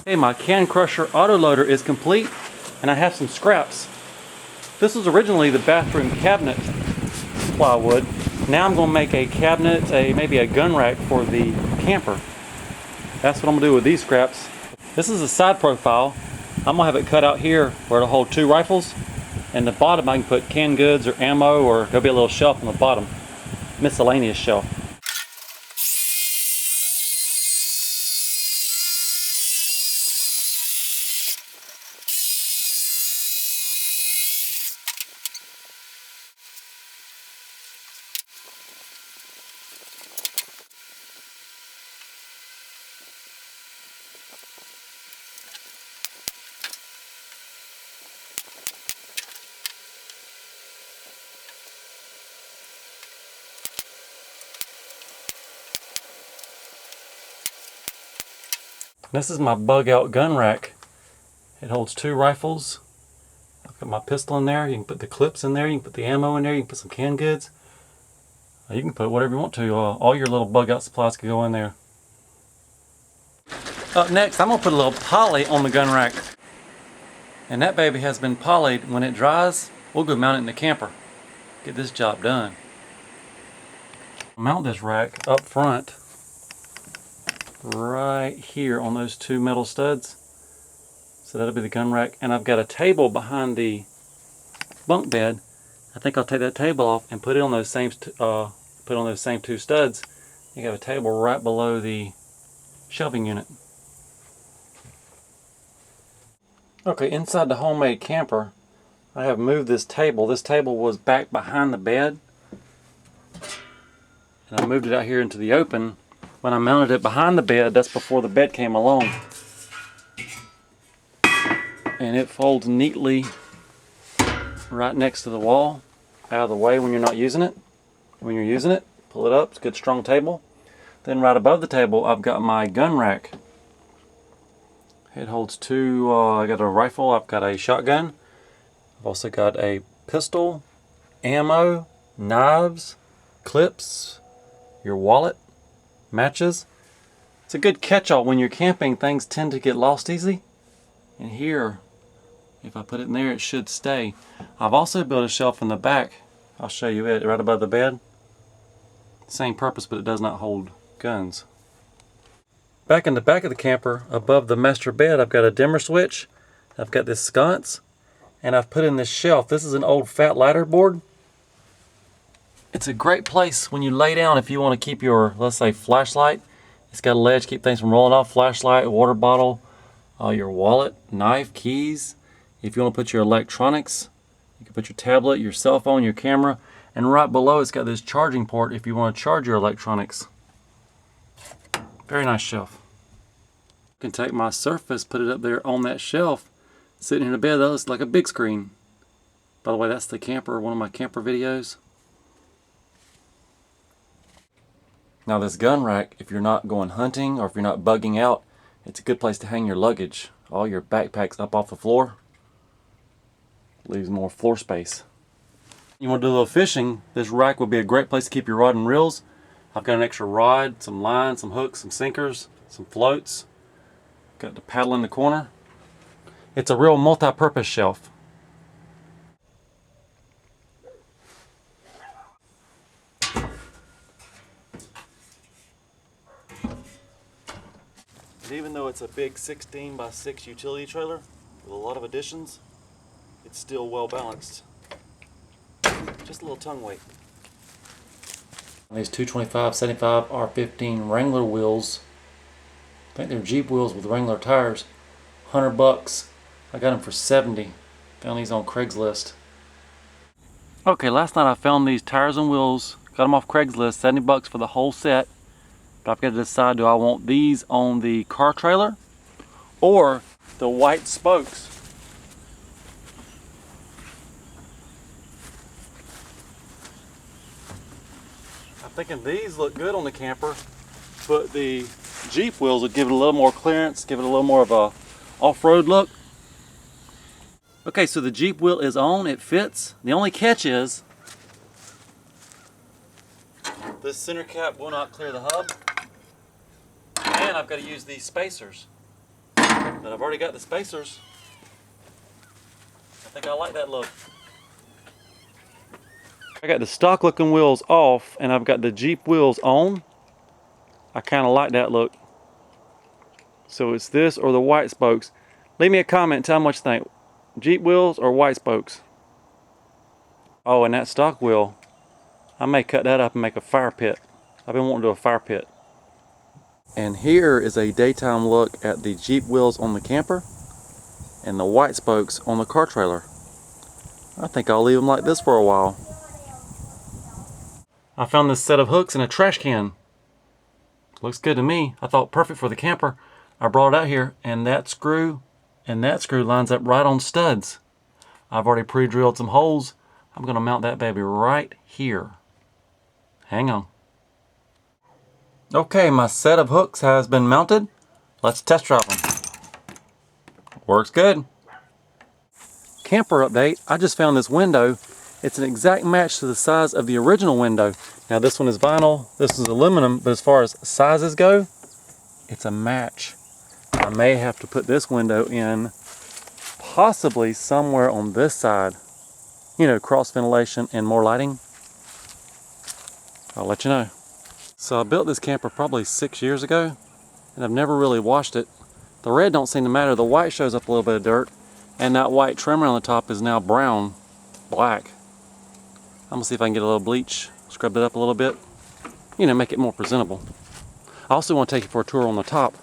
Hey, my can crusher autoloader is complete, and I have some scraps. This was originally the bathroom cabinet plywood. Now I'm going to make a cabinet, maybe a gun rack for the camper. That's what I'm going to do with these scraps. This is a side profile. I'm going to have it cut out here where it'll hold 2 rifles. And the bottom I can put canned goods or ammo, or there'll be a little shelf on the bottom. Miscellaneous shelf. This is my bug out gun rack. It holds 2 rifles. I've got my pistol in there. You can put the clips in there. You can put the ammo in there. You can put some canned goods. You can put whatever you want to. All your little bug out supplies can go in there. Up next, I'm going to put a little poly on the gun rack. And that baby has been polyed. When it dries, we'll go mount it in the camper. Get this job done. Mount this rack up front. Right here on those 2 metal studs. So that'll be the gun rack. And I've got a table behind the bunk bed. I think I'll take that table off and put it on those same 2 studs. You got a table right below the shelving unit. Okay, inside the homemade camper, I have moved this table. This table was back behind the bed. And I moved it out here into the open. When I mounted it behind the bed, that's before the bed came along. And it folds neatly right next to the wall, out of the way when you're not using it. When you're using it, pull it up. It's a good strong table. Then right above the table, I've got my gun rack. It holds 2, I got a rifle, I've got a shotgun. I've also got a pistol, ammo, knives, clips, your wallet, matches. It's a good catch-all when you're camping. Things tend to get lost easy. And here, if I put it in there, it should stay. I've also built a shelf in the back. I'll show you it right above the bed. Same purpose, but it does not hold guns. Back in the back of the camper, above the master bed, I've got a dimmer switch. I've got this sconce, and I've put in this shelf. This is an old fat ladder board. It's a great place when you lay down if you want to keep your, let's say, flashlight. It's got a ledge to keep things from rolling off. Flashlight, water bottle, your wallet, knife, keys. If you want to put your electronics, you can put your tablet, your cell phone, your camera. And right below it's got this charging port if you want to charge your electronics. Very nice shelf. I can take my Surface, put it up there on that shelf. Sitting in the bed, that looks like a big screen. By the way, that's the camper, one of my camper videos. Now this gun rack, if you're not going hunting or if you're not bugging out, it's a good place to hang your luggage. All your backpacks up off the floor. Leaves more floor space. You want to do a little fishing, this rack would be a great place to keep your rod and reels. I've got an extra rod, some line, some hooks, some sinkers, some floats. Got the paddle in the corner. It's a real multi-purpose shelf. And even though it's a big 16 by 6 utility trailer with a lot of additions, it's still well balanced. Just a little tongue weight. These 225/75 R15 Wrangler wheels, I think they're Jeep wheels with Wrangler tires, $100. I got them for $70. Found these on Craigslist. Okay, last night I found these tires and wheels, got them off Craigslist, $70 for the whole set. But I've got to decide, do I want these on the car trailer or the white spokes? I'm thinking these look good on the camper, but the Jeep wheels would give it a little more clearance, give it a little more of a off-road look. Okay, so the Jeep wheel is on, it fits. The only catch is this center cap will not clear the hub, and I've got to use these spacers. But I've already got the spacers. I think I like that look. I got the stock looking wheels off and I've got the Jeep wheels on. I kind of like that look. So it's this or the white spokes. Leave me a comment and tell me what you think. Jeep wheels or white spokes? Oh, and that stock wheel, I may cut that up and make a fire pit. I've been wanting to do a fire pit. And here is a daytime look at the Jeep wheels on the camper and the white spokes on the car trailer. I think I'll leave them like this for a while. I found this set of hooks in a trash can. Looks good to me. I thought perfect for the camper. I brought it out here and that screw lines up right on studs. I've already pre-drilled some holes. I'm going to mount that baby right here. Hang on. Okay, my set of hooks has been mounted. Let's test drive them. Works good. Camper update. I just found this window. It's an exact match to the size of the original window. Now this one is vinyl, this is aluminum, but as far as sizes go, it's a match. I may have to put this window in possibly somewhere on this side. You know, cross ventilation and more lighting. I'll let you know. So I built this camper probably 6 years ago, and I've never really washed it. The red don't seem to matter. The white shows up a little bit of dirt, and that white trimmer on the top is now brown, black. I'm gonna see if I can get a little bleach, scrub it up a little bit, you know, make it more presentable. I also want to take you for a tour on the top.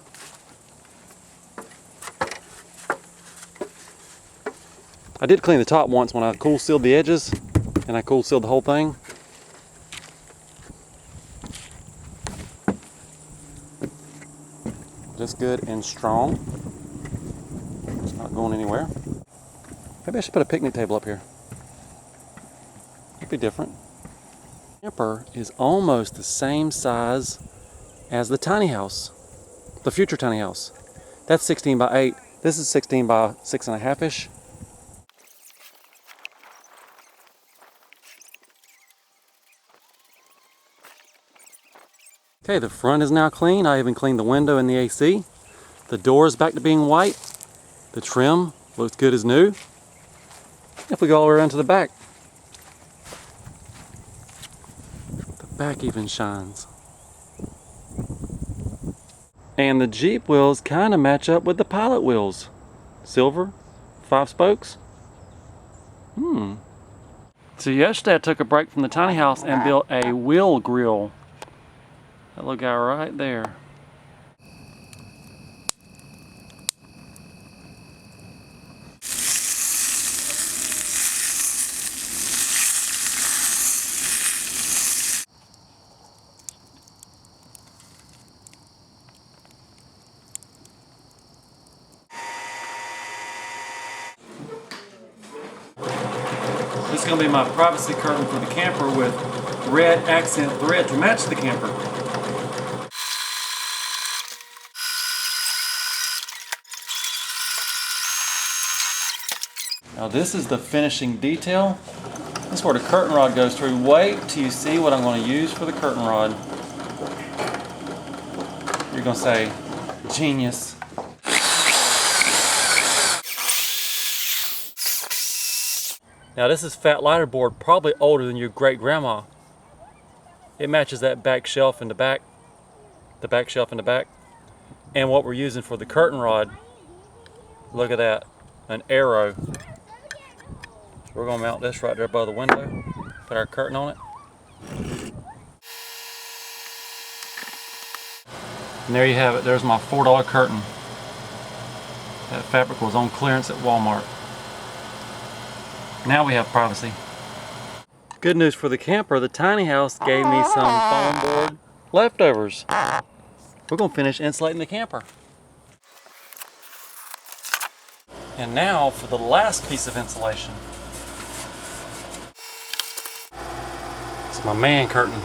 I did clean the top once when I cool sealed the edges, and I cool sealed the whole thing. Just good and strong. It's not going anywhere. Maybe I should put a picnic table up here. It'd be different. The camper is almost the same size as the tiny house, the future tiny house. That's 16 by 8. This is 16 by 6.5-ish. Okay, the front is now clean. I even cleaned the window and the AC. The door is back to being white. The trim looks good as new. If we go all the way around to the back, the back even shines. And the Jeep wheels kind of match up with the Pilot wheels. Silver, 5 spokes. So yesterday I took a break from the tiny house and built a wheel grill. That little guy right there. This is going to be my privacy curtain for the camper with red accent thread to match the camper. Now this is the finishing detail. This is where the curtain rod goes through. Wait till you see what I'm going to use for the curtain rod. You're going to say, genius. Now this is fat lighter board, probably older than your great grandma. It matches that back shelf in the back, and what we're using for the curtain rod. Look at that, an arrow. We're gonna mount this right there above the window, put our curtain on it. And there you have it, there's my $4 curtain. That fabric was on clearance at Walmart. Now we have privacy. Good news for the camper, the tiny house gave me some foam board leftovers. We're gonna finish insulating the camper. And now for the last piece of insulation. It's my man curtain.